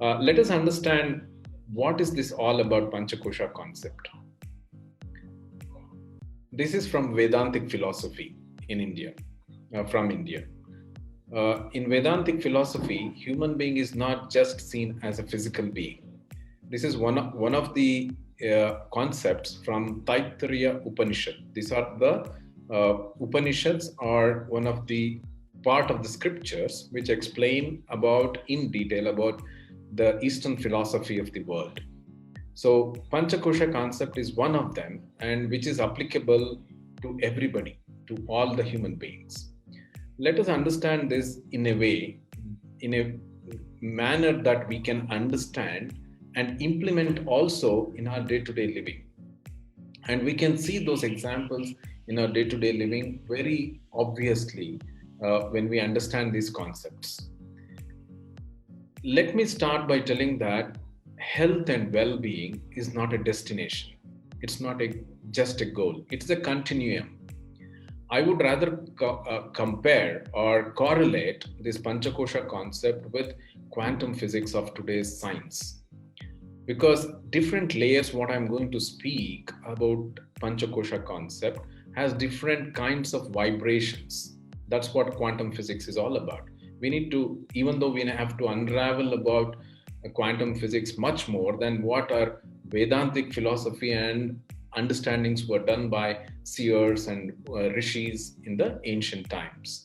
Let us understand what is this all about Pancha Kosha concept. This is from Vedantic philosophy in India, from India. In Vedantic philosophy, human being is not just seen as a physical being. This is one of the concepts from Taittiriya Upanishad. These are the Upanishads are one of the part of the scriptures which explain about in detail about the Eastern philosophy of the world. So Pancha Kosha concept is one of them, and which is applicable to everybody, to all the human beings. Let us understand this in a way, in a manner that we can understand and implement also in our day-to-day living. And we can see those examples in our day-to-day living very obviously when we understand these concepts. Let me start by telling that health and well-being is not a destination. It's not just a goal. It's a continuum. I would rather compare or correlate this Panchakosha concept with quantum physics of today's science. Because different layers, what I'm going to speak about Panchakosha concept has different kinds of vibrations. That's what quantum physics is all about. We need to, even though we have to unravel about quantum physics much more than what our Vedantic philosophy and understandings were done by seers and rishis in the ancient times.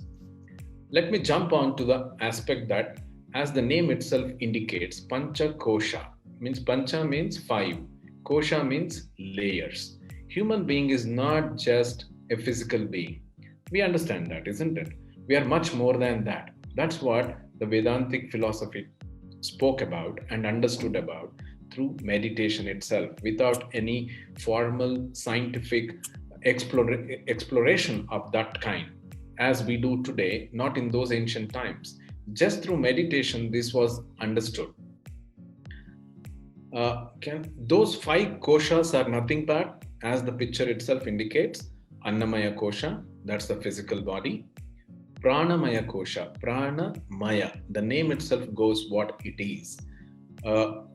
Let me jump on to the aspect that, as the name itself indicates, Pancha Kosha means Pancha means 5, Kosha means layers. Human being is not just a physical being. We understand that, isn't it? We are much more than that. That's what the Vedantic philosophy spoke about and understood about through meditation itself, without any formal scientific exploration of that kind, as we do today, not in those ancient times. Just through meditation, this was understood. Those 5 koshas are nothing but, as the picture itself indicates, Annamaya Kosha, that's the physical body. Pranamaya Kosha, Pranamaya, the name itself goes what it is.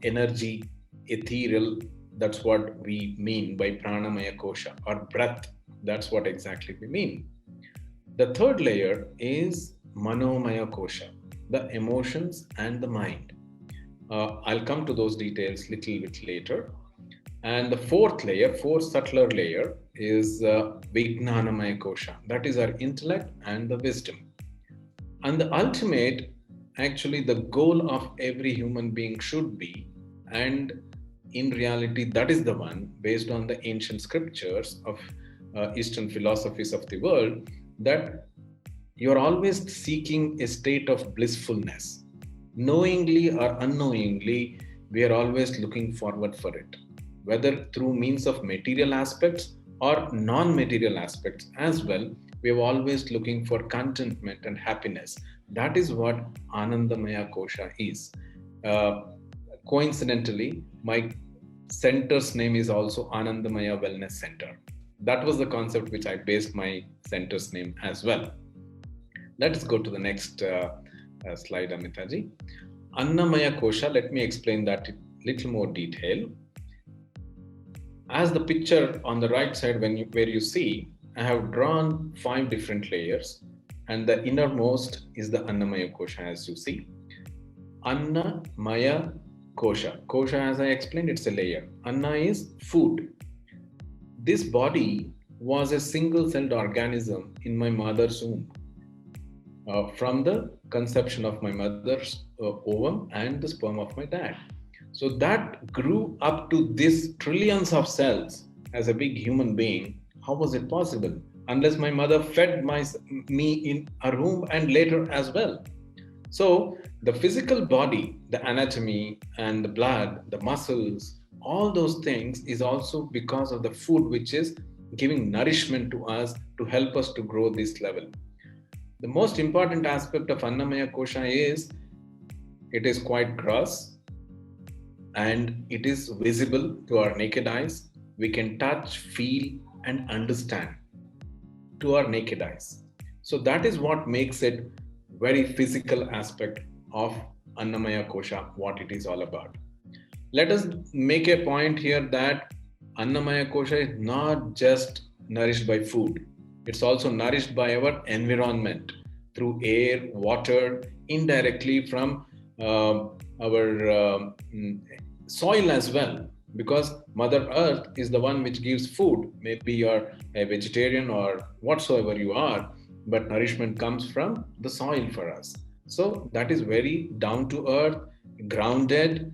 Energy, ethereal, that's what we mean by Pranamaya Kosha, or breath, that's what exactly we mean. The third layer is Manomaya Kosha, the emotions and the mind. I'll come to those details little bit later. And the fourth layer, fourth subtler layer, is Vitnana Kosha. That is our intellect and the wisdom. And the ultimate, actually the goal of every human being should be, and in reality that is the one based on the ancient scriptures of Eastern philosophies of the world, that you're always seeking a state of blissfulness. Knowingly or unknowingly, we are always looking forward for it, whether through means of material aspects or non-material aspects as well. We are always looking for contentment and happiness. That is what Anandamaya Kosha is. Coincidentally, my center's name is also Anandamaya Wellness Center. That was the concept which I based my center's name as well. Let's go to the next slide, Amitaji. Annamaya Kosha, let me explain that in little more detail. As the picture on the right side, where you see, I have drawn 5 different layers, and the innermost is the Annamaya Kosha, as you see. Annamaya Kosha. Kosha, as I explained, it's a layer. Anna is food. This body was a single-celled organism in my mother's womb. From the conception of my mother's ovum and the sperm of my dad. So that grew up to this trillions of cells as a big human being. How was it possible? Unless my mother fed me in a room and later as well. So the physical body, the anatomy and the blood, the muscles, all those things is also because of the food which is giving nourishment to us to help us to grow this level. The most important aspect of Annamaya Kosha is it is quite gross and it is visible to our naked eyes. We can touch, feel and understand to our naked eyes. So that is what makes it very physical aspect of Annamaya Kosha, what it is all about. Let us make a point here that Annamaya Kosha is not just nourished by food. It's also nourished by our environment through air, water, indirectly from our soil as well. Because Mother Earth is the one which gives food. Maybe you're a vegetarian or whatsoever you are, but nourishment comes from the soil for us. So that is very down to earth, grounded,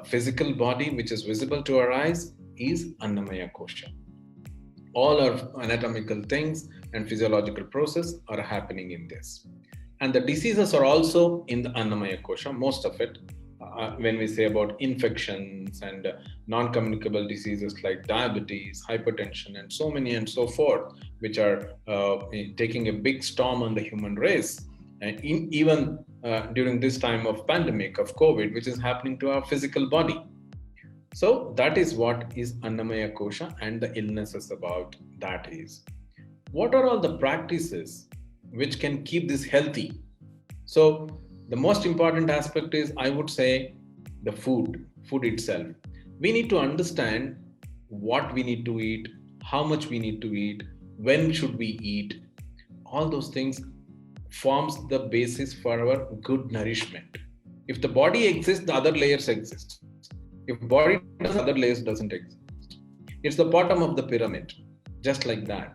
physical body which is visible to our eyes is Annamaya Kosha. All our anatomical things and physiological process are happening in this. And the diseases are also in the Annamaya Kosha, most of it. When we say about infections and non-communicable diseases like diabetes, hypertension, and so many and so forth, which are taking a big storm on the human race, and even during this time of pandemic of COVID, which is happening to our physical body. So that is what is Annamaya Kosha, and the illnesses about that is. What are all the practices which can keep this healthy? So the most important aspect is, I would say, the food itself. We need to understand what we need to eat, how much we need to eat, when should we eat. All those things forms the basis for our good nourishment. If the body exists, the other layers exist. If body does, other layers doesn't exist. It's the bottom of the pyramid, just like that.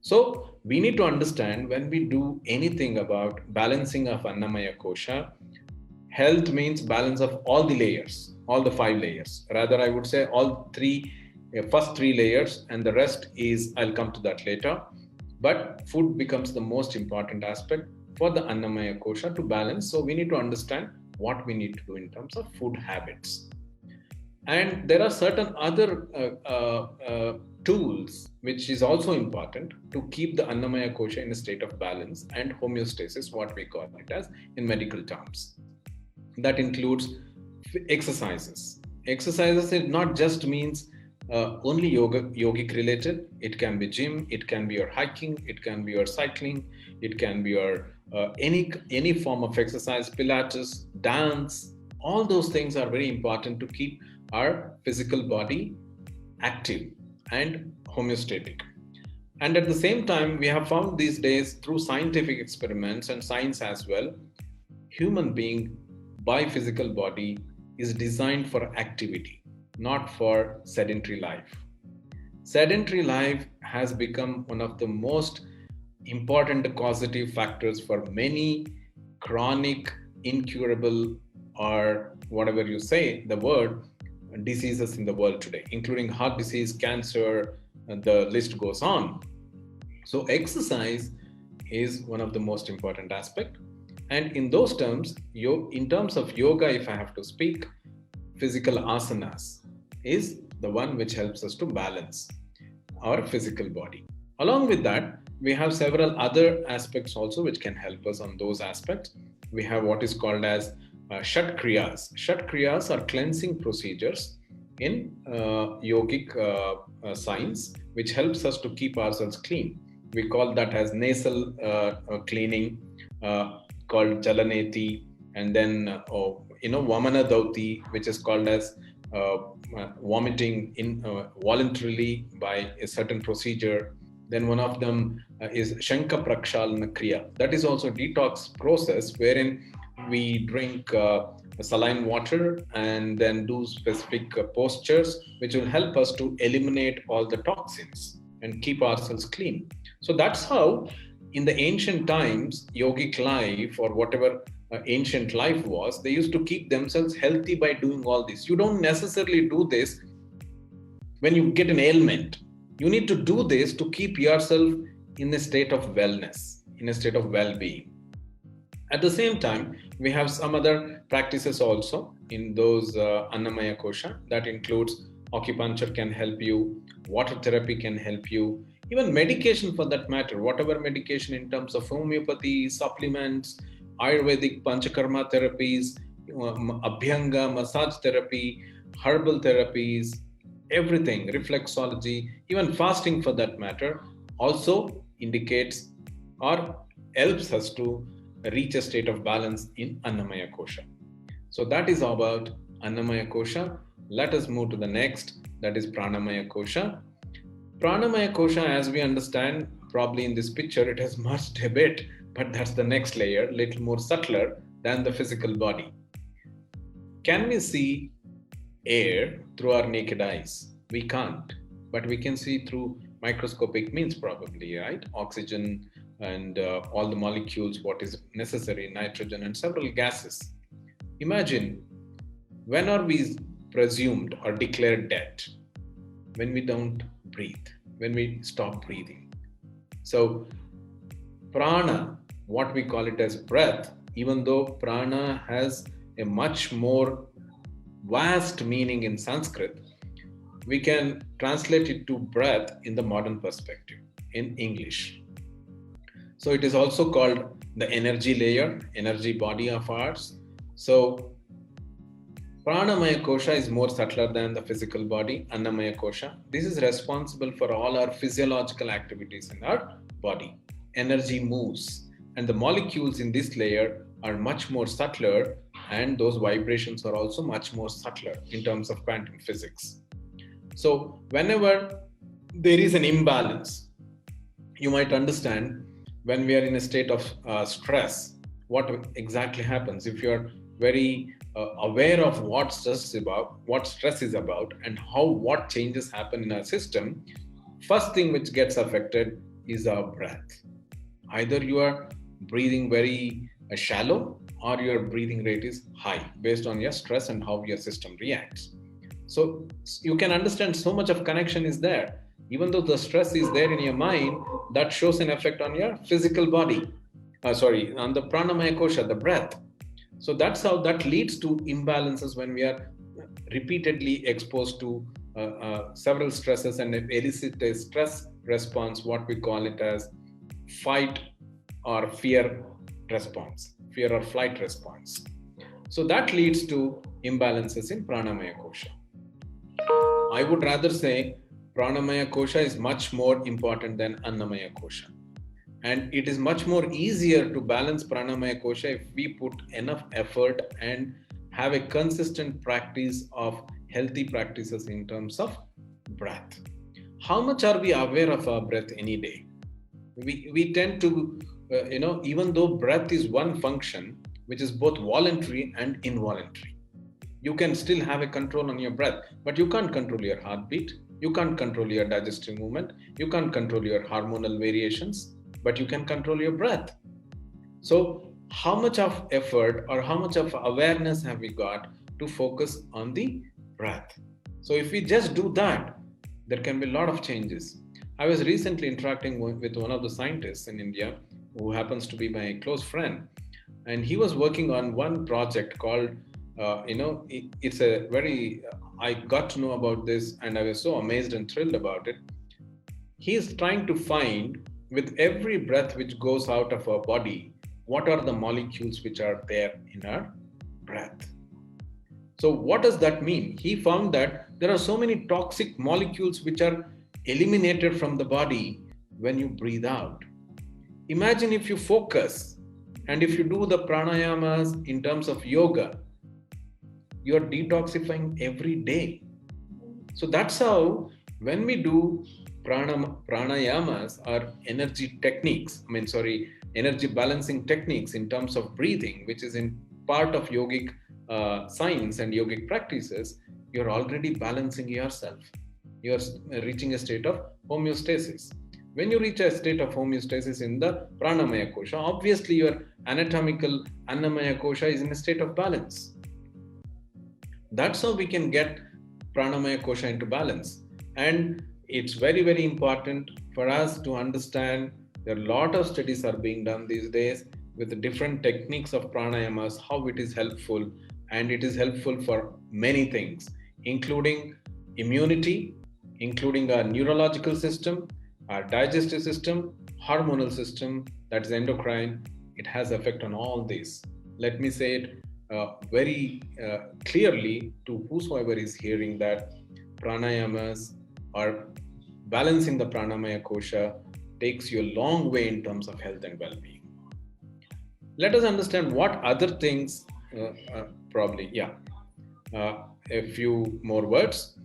So we need to understand, when we do anything about balancing of Annamaya Kosha, health means balance of all the layers, all the 5 layers. Rather, I would say all first 3 layers, and the rest is, I'll come to that later. But food becomes the most important aspect for the Annamaya Kosha to balance. So we need to understand what we need to do in terms of food habits. And there are certain other tools which is also important to keep the Annamaya Kosha in a state of balance and homeostasis, what we call it as in medical terms. That includes exercises. Exercises, it not just means only yogic related. It can be gym, it can be your hiking, it can be your cycling, it can be your any form of exercise, Pilates, dance. All those things are very important to keep our physical body active and homeostatic. And at the same time, we have found these days through scientific experiments and science as well, human being by physical body is designed for activity, not for sedentary life. Sedentary life has become one of the most important causative factors for many chronic, incurable, or whatever you say, the word, diseases in the world today, including heart disease, cancer, and the list goes on. So exercise is one of the most important aspects. And in those terms, in terms of yoga, if I have to speak, physical asanas is the one which helps us to balance our physical body. Along with that, we have several other aspects also which can help us on those aspects. We have what is called as Shat Kriyas. Shat Kriyas are cleansing procedures in yogic science, which helps us to keep ourselves clean. We call that as nasal cleaning, called Jalaneti, and then Vamana Dauti, which is called as vomiting voluntarily by a certain procedure. Then one of them is Shanka Prakshalana Kriya. That is also a detox process wherein we drink saline water and then do specific postures which will help us to eliminate all the toxins and keep ourselves clean. So that's how in the ancient times, yogic life or whatever ancient life was, they used to keep themselves healthy by doing all this. You don't necessarily do this when you get an ailment. You need to do this to keep yourself in a state of wellness, in a state of well-being. At the same time, we have some other practices also in those Annamaya Kosha. That includes acupuncture can help you, water therapy can help you, even medication for that matter, whatever medication in terms of homeopathy, supplements, Ayurvedic Panchakarma therapies, Abhyanga, massage therapy, herbal therapies, everything, reflexology, even fasting for that matter, also indicates or helps us to reach a state of balance in Annamaya Kosha. So that is about Annamaya Kosha. Let us move to the next, that is Pranamaya Kosha. Pranamaya Kosha, as we understand, probably in this picture, it has much a bit, but that's the next layer, little more subtler than the physical body. Can we see air through our naked eyes? We can't, but we can see through microscopic means probably, right? Oxygen and all the molecules, what is necessary, nitrogen and several gases. Imagine, when are we presumed or declared dead? When we don't breathe, when we stop breathing. So prana, what we call it as breath, even though prana has a much more vast meaning in Sanskrit, we can translate it to breath in the modern perspective in English. So it is also called the energy layer, energy body of ours. So Pranamaya Kosha is more subtler than the physical body, Annamaya Kosha. This is responsible for all our physiological activities in our body. Energy moves, and the molecules in this layer are much more subtler, and those vibrations are also much more subtler in terms of quantum physics. So whenever there is an imbalance, you might understand when we are in a state of stress, what exactly happens. If you are very aware of what stress is about, and how what changes happen in our system, first thing which gets affected is our breath. Either you are breathing very shallow, or your breathing rate is high based on your stress and how your system reacts. So you can understand so much of connection is there. Even though the stress is there in your mind, that shows an effect on your physical body. On the Pranamaya Kosha, the breath. So that's how that leads to imbalances when we are repeatedly exposed to several stresses and elicit a stress response, what we call it as fight or fear response, fear or flight response. So that leads to imbalances in Pranamaya Kosha. I would rather say Pranamaya Kosha is much more important than Annamaya Kosha. And it is much more easier to balance Pranamaya Kosha if we put enough effort and have a consistent practice of healthy practices in terms of breath. How much are we aware of our breath any day? We tend to, even though breath is one function, which is both voluntary and involuntary. You can still have a control on your breath, but you can't control your heartbeat. You can't control your digestive movement. You can't control your hormonal variations, but you can control your breath. So how much of effort or how much of awareness have we got to focus on the breath? So if we just do that, there can be a lot of changes. I was recently interacting with one of the scientists in India who happens to be my close friend, and he was working on one project called it's a very I got to know about this and I was so amazed and thrilled about it. He is trying to find, with every breath which goes out of our body, what are the molecules which are there in our breath. So what does that mean? He found that there are so many toxic molecules which are eliminated from the body when you breathe out. Imagine if you focus and if you do the pranayamas in terms of yoga, you're detoxifying every day. So that's how when we do pranayamas or energy balancing techniques in terms of breathing, which is in part of yogic science and yogic practices, you're already balancing yourself. You're reaching a state of homeostasis. When you reach a state of homeostasis in the Pranamaya Kosha, obviously your anatomical Annamaya Kosha is in a state of balance. That's how we can get Pranamaya Kosha into balance. And it's very, very important for us to understand there are a lot of studies are being done these days with the different techniques of pranayamas, how it is helpful. And it is helpful for many things, including immunity, including our neurological system, our digestive system, hormonal system, that is endocrine. It has effect on all these. Let me say it very clearly to whosoever is hearing that pranayamas or balancing the Pranamaya Kosha takes you a long way in terms of health and well-being. Let us understand what other things probably, yeah. A few more words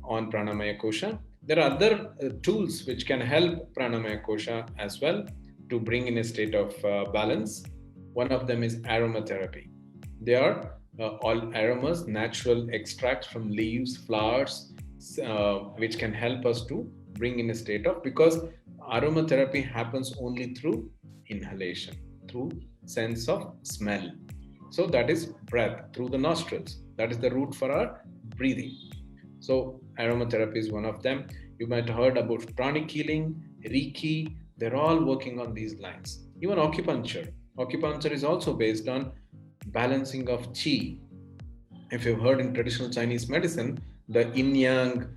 on Pranamaya Kosha. There are other tools which can help Pranamaya Kosha as well to bring in a state of balance. One of them is aromatherapy. They are all aromas, natural extracts from leaves, flowers, which can help us to bring in a state of, because aromatherapy happens only through inhalation, through sense of smell. So that is breath through the nostrils. That is the root for our breathing. So aromatherapy is one of them. You might have heard about pranic healing, Reiki. They're all working on these lines. Even acupuncture. Acupuncture is also based on balancing of chi. If you've heard in traditional Chinese medicine, the yin yang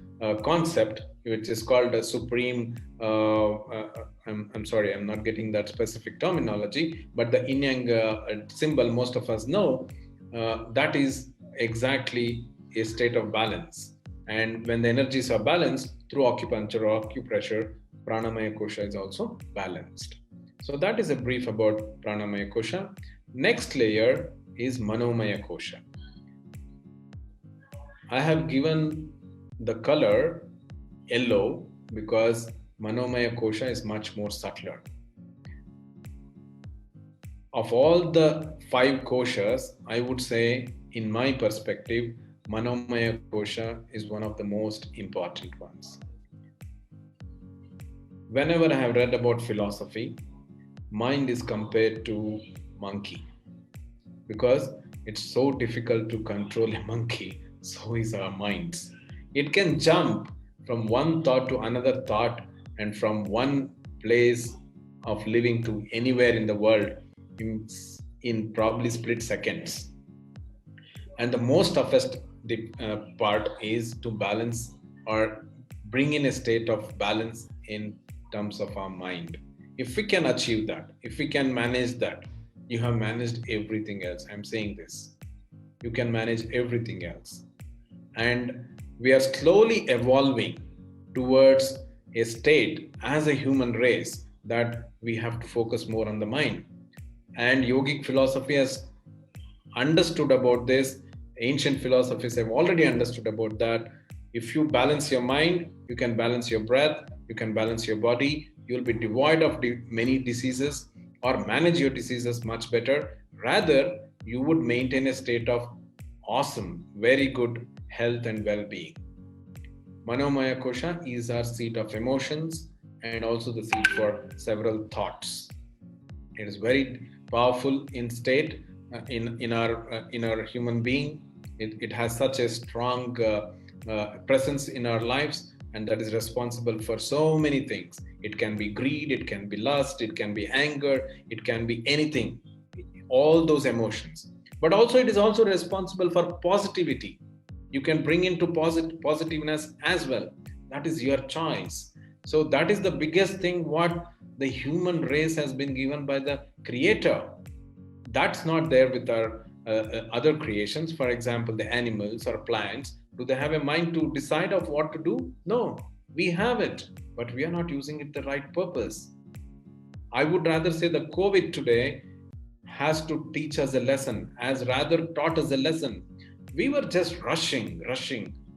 concept, which is called a supreme, I'm sorry, I'm not getting that specific terminology, but the yin yang symbol most of us know, that is exactly a state of balance. And when the energies are balanced through acupuncture or acupressure, Pranamaya Kosha is also balanced. So that is a brief about Pranamaya Kosha. Next layer is Manomaya Kosha. I have given the color yellow because Manomaya Kosha is much more subtler. Of all the 5 koshas, I would say, in my perspective, Manomaya Kosha is one of the most important ones. Whenever I have read about philosophy, mind is compared to monkey because it's so difficult to control a monkey. So is our minds. It can jump from one thought to another thought and from one place of living to anywhere in the world in probably split seconds. And the most toughest part is to balance or bring in a state of balance in terms of our mind. If we can achieve that, if we can manage that, you have managed everything else. I'm saying this. You can manage everything else. And we are slowly evolving towards a state as a human race that we have to focus more on the mind. And yogic philosophy has understood about this. Ancient philosophies have already understood about that. If you balance your mind, you can balance your breath, you can balance your body, you'll be devoid of many diseases or manage your diseases much better. Rather, you would maintain a state of awesome, very good health and well-being. Manomaya Kosha is our seat of emotions and also the seat for several thoughts. It is very powerful in state in our human being. It has such a strong presence in our lives, and that is responsible for so many things. It can be greed, it can be lust, it can be anger, it can be anything, all those emotions. But also it is also responsible for positivity. You can bring into positiveness as well. That is your choice. So that is the biggest thing what the human race has been given by the creator. That's not there with our other creations. For example, the animals or plants, do they have a mind to decide of what to do? No, we have it, but we are not using it the right purpose. I would rather say the COVID today has to teach us a lesson, as rather taught us a lesson. We were just rushing.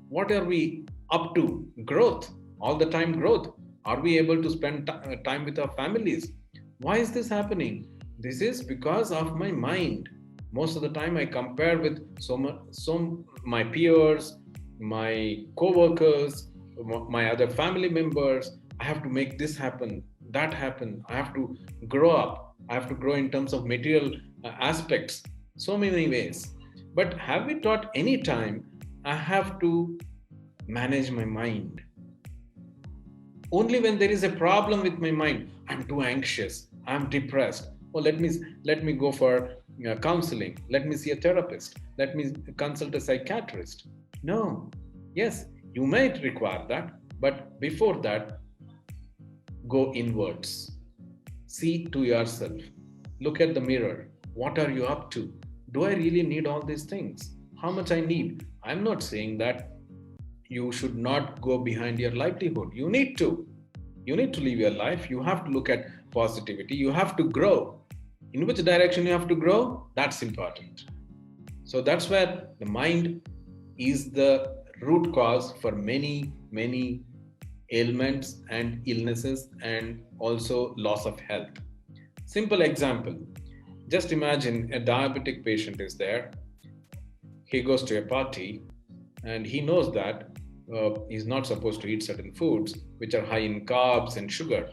What are we up to? Growth, all the time growth. Are we able to spend time with our families? Why is this happening? This is because of my mind. Most of the time I compare with my peers, my co-workers, my other family members. I have to make this happen, that happen. I have to grow up. I have to grow in terms of material aspects. So many ways. But have we taught any time I have to manage my mind? Only when there is a problem with my mind, I'm too anxious, I'm depressed. Oh, let me go for counseling. Let me see a therapist. Let me consult a psychiatrist. No. Yes, you might require that, but before that, go inwards. See to yourself. Look at the mirror. What are you up to? Do I really need all these things? How much I need? I'm not saying that you should not go behind your livelihood. You need to. You need to live your life. You have to look at positivity. You have to grow. In which direction you have to grow, that's important. So that's where the mind is the root cause for many, many ailments and illnesses and also loss of health. Simple example, just imagine a diabetic patient is there. He goes to a party and he knows that he's not supposed to eat certain foods which are high in carbs and sugar.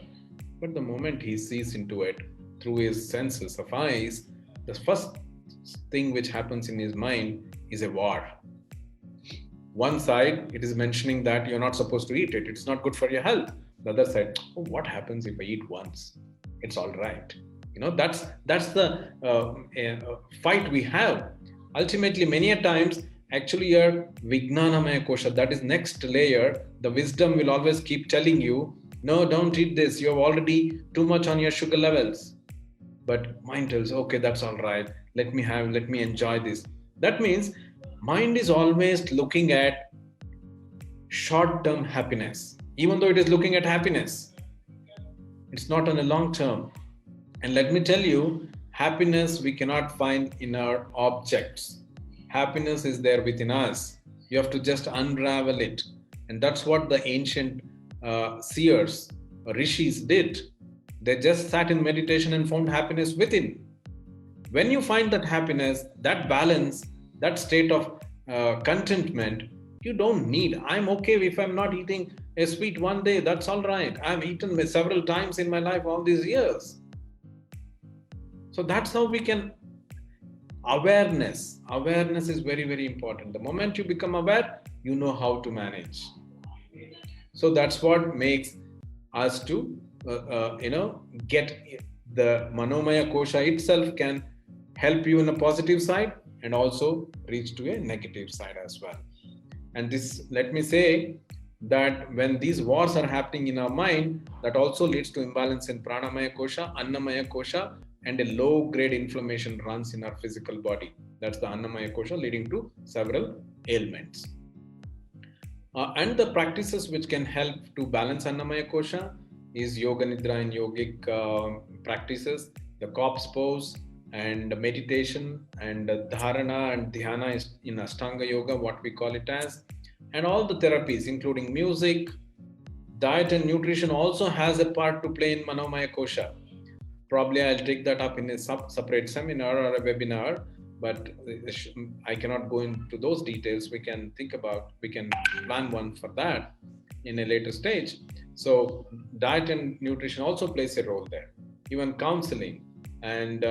But the moment he sees into it through his senses of eyes, the first thing which happens in his mind is a war. One side, it is mentioning that you're not supposed to eat it. It's not good for your health. The other side, oh, what happens if I eat once? It's all right. That's the fight we have. Ultimately, many a times, actually your Vitnana Kosha, that is next layer, the wisdom will always keep telling you, no, don't eat this. You have already too much on your sugar levels. But mind tells, okay, that's all right. Let me enjoy this. That means mind is always looking at short-term happiness. Even though it is looking at happiness, it's not on a long term. And let me tell you, happiness we cannot find in our objects. Happiness is there within us. You have to just unravel it. And that's what the ancient seers, rishis did. They just sat in meditation and found happiness within. When you find that happiness, that balance, that state of contentment, you don't need, I'm okay if I'm not eating a sweet one day, that's all right. I've eaten several times in my life all these years. So that's how we can, awareness is very, very important. The moment you become aware, you know how to manage. So that's what makes us to get the Manomaya Kosha itself can help you in a positive side and also reach to a negative side as well. And this, let me say that when these wars are happening in our mind, that also leads to imbalance in Pranamaya Kosha, Annamaya Kosha, and a low grade inflammation runs in our physical body. That's the Annamaya Kosha, leading to several ailments. And the practices which can help to balance Annamaya Kosha is Yoga Nidra and yogic practices, the corpse pose, and meditation, and dharana and dhyana is in Ashtanga Yoga, what we call it as, and all the therapies, including music, diet and nutrition also has a part to play in Manomaya Kosha. Probably I'll take that up in a separate seminar or a webinar, but I cannot go into those details. We can plan one for that in a later stage. So diet and nutrition also plays a role there. Even counseling and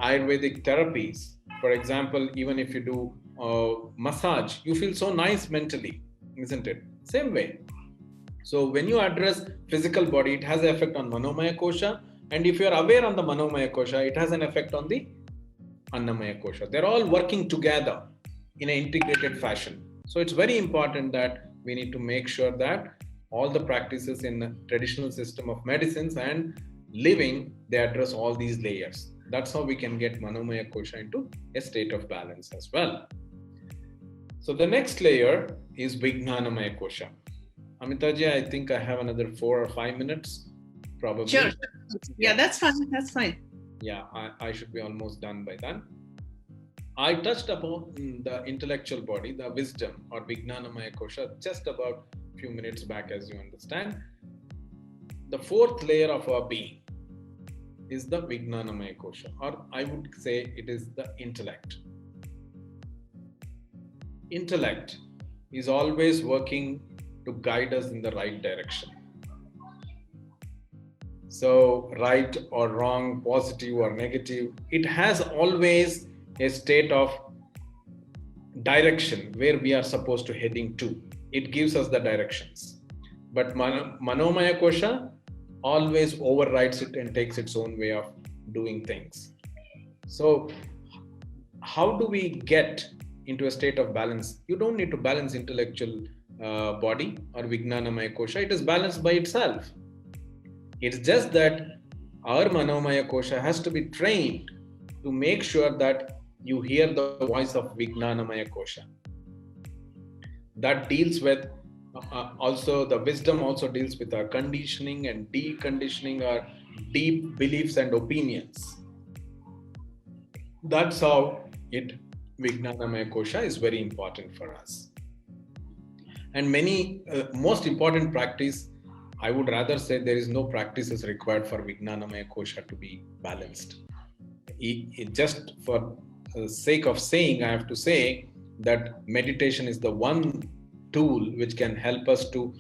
Ayurvedic therapies. For example, even if you do massage, you feel so nice mentally, isn't it? Same way. So when you address physical body, it has an effect on Manomaya Kosha. And if you are aware on the Manomaya Kosha, it has an effect on the Annamaya Kosha. They're all working together in an integrated fashion. So it's very important that we need to make sure that all the practices in the traditional system of medicines and living, they address all these layers. That's how we can get Manomaya Kosha into a state of balance as well. So the next layer is Vitnana Kosha. Amitaji, I think I have another 4 or 5 minutes, probably. Sure. Yeah, that's fine. That's fine. Yeah, I should be almost done by then. I touched upon the intellectual body, the wisdom or Vitnana Kosha, just about a few minutes back, as you understand. The fourth layer of our being is the Vitnana Kosha, or I would say it is the intellect. Intellect is always working to guide us in the right direction. So right or wrong, positive or negative, it has always a state of direction where we are supposed to heading to. It gives us the directions. But Manomaya Kosha always overrides it and takes its own way of doing things. So how do we get into a state of balance? You don't need to balance intellectual body or Vitnana Kosha. It is balanced by itself. It's just that our Manomaya Kosha has to be trained to make sure that you hear the voice of Vitnana Kosha. That deals with also the wisdom also deals with our conditioning and deconditioning our deep beliefs and opinions. That's how Vitnana Kosha is very important for us. And most important practice, I would rather say there is no practices required for Vitnana Kosha to be balanced. Just for the sake of saying, I have to say that meditation is the one tool which can help us to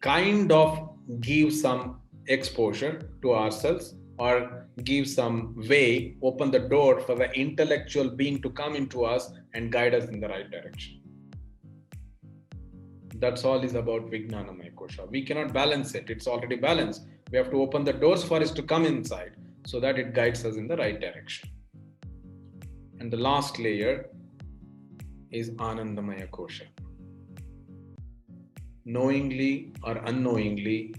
kind of give some exposure to ourselves, or give some way, open the door for the intellectual being to come into us and guide us in the right direction. That's all is about Vitnana Kosha. We cannot balance it. It's already balanced. We have to open the doors for it to come inside so that it guides us in the right direction. And the last layer is Anandamaya Kosha. Knowingly or unknowingly,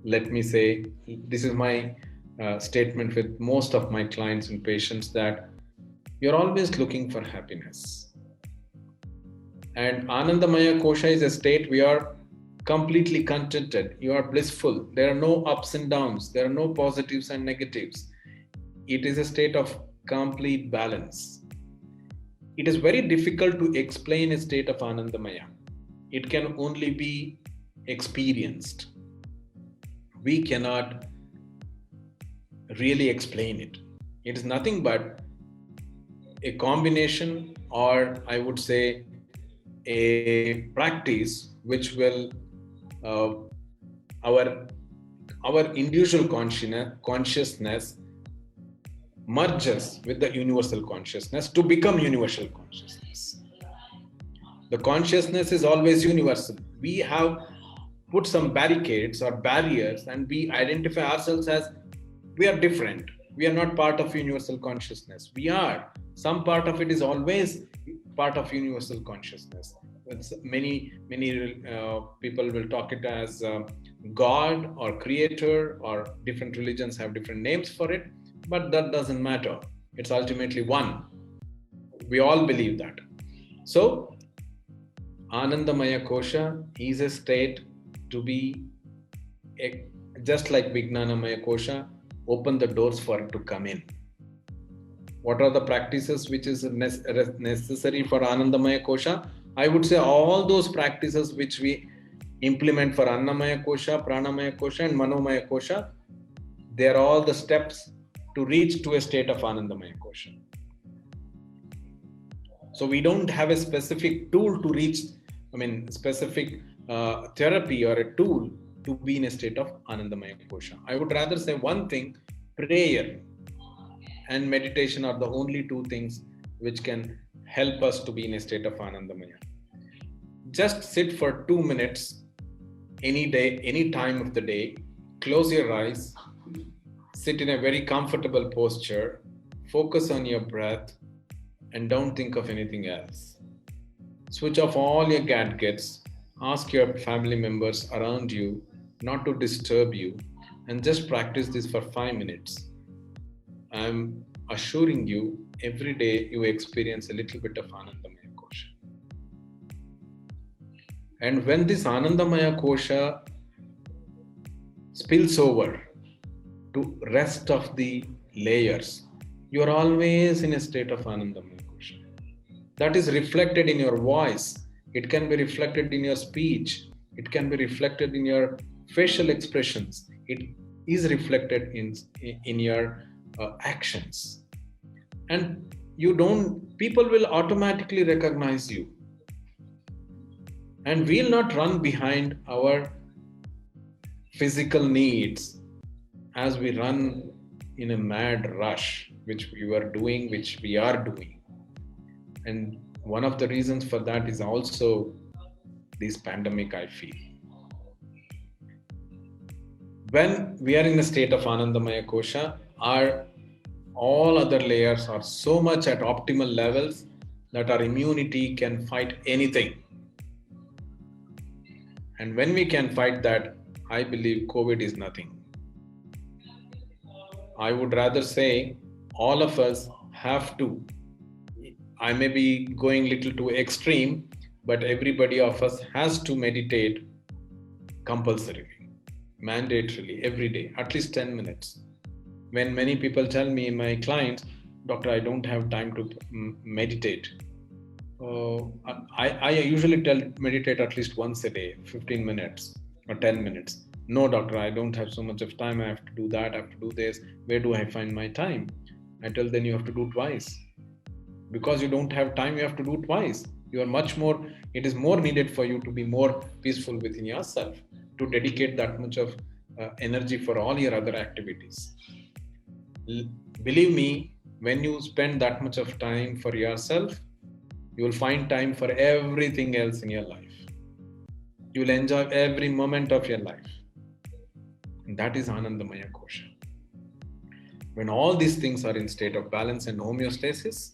let me say, this is my statement with most of my clients and patients, that you're always looking for happiness. And Anandamaya Kosha is a state we are completely contented. You are blissful. There are no ups and downs. There are no positives and negatives. It is a state of complete balance. It is very difficult to explain a state of Anandamaya. It can only be experienced. We cannot really explain it. It is nothing but a combination, or I would say a practice which will our individual consciousness merges with the universal consciousness to become universal consciousness. The consciousness is always universal. We have put some barricades or barriers, and we identify ourselves as we are different. We are not part of universal consciousness. We are. Some part of it is always part of universal consciousness. Many people will talk it as God or creator, or different religions have different names for it, but that doesn't matter. It's ultimately one. We all believe that. So Anandamaya Kosha is a state to be just like Vitnana Kosha, open the doors for it to come in. What are the practices which is necessary for Anandamaya Kosha? I would say all those practices which we implement for Annamaya Kosha, Pranamaya Kosha and Manomaya Kosha, they are all the steps to reach to a state of Anandamaya Kosha. So we don't have a specific tool to reach, specific therapy or a tool to be in a state of Anandamaya Kosha. I would rather say one thing: prayer and meditation are the only two things which can help us to be in a state of Anandamaya. Just sit for 2 minutes any day, any time of the day, close your eyes, sit in a very comfortable posture, focus on your breath, and don't think of anything else. Switch off all your gadgets, ask your family members around you not to disturb you, and just practice this for 5 minutes. I'm assuring you, every day you experience a little bit of Anandamaya Kosha. And when this Anandamaya Kosha spills over to rest of the layers, you are always in a state of Anandamaya Kosha. That is reflected in your voice. It can be reflected in your speech. It can be reflected in your facial expressions. It is reflected in your actions. And people will automatically recognize you. And we'll not run behind our physical needs as we run in a mad rush, which we are doing. And one of the reasons for that is also this pandemic, I feel. When we are in a state of Anandamaya Kosha, all other layers are so much at optimal levels that our immunity can fight anything. And when we can fight that, I believe COVID is nothing. I would rather say all of us have to. I may be going a little too extreme, but everybody of us has to meditate compulsorily, mandatorily, every day, at least 10 minutes. When many people tell me, my clients, Doctor, I don't have time to meditate. I usually tell meditate at least once a day, 15 minutes or 10 minutes. No, doctor, I don't have so much of time. I have to do that. I have to do this. Where do I find my time? I tell then you have to do twice. Because you don't have time, you have to do twice. You are much more, it is more needed for you to be more peaceful within yourself, to dedicate that much of energy for all your other activities. Believe me, when you spend that much of time for yourself, you will find time for everything else in your life. You will enjoy every moment of your life. And that is Anandamaya Kosha. When all these things are in state of balance and homeostasis,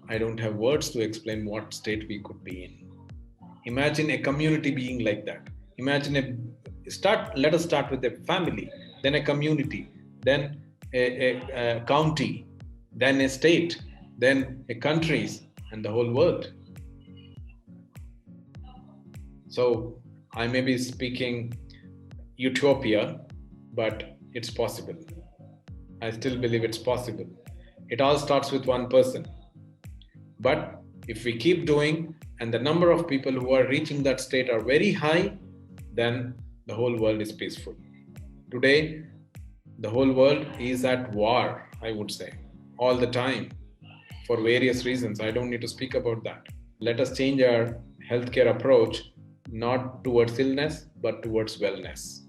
I don't have words to explain what state we could be in. Imagine a community being like that. Imagine let us start with a family, then a community, then a county, then a state, then a countries, and the whole world. So I may be speaking utopia, but it's possible. I still believe it's possible. It all starts with one person. But if we keep doing, and the number of people who are reaching that state are very high, then the whole world is peaceful. Today, the whole world is at war, I would say, all the time, for various reasons. I don't need to speak about that. Let us change our healthcare approach, not towards illness, but towards wellness.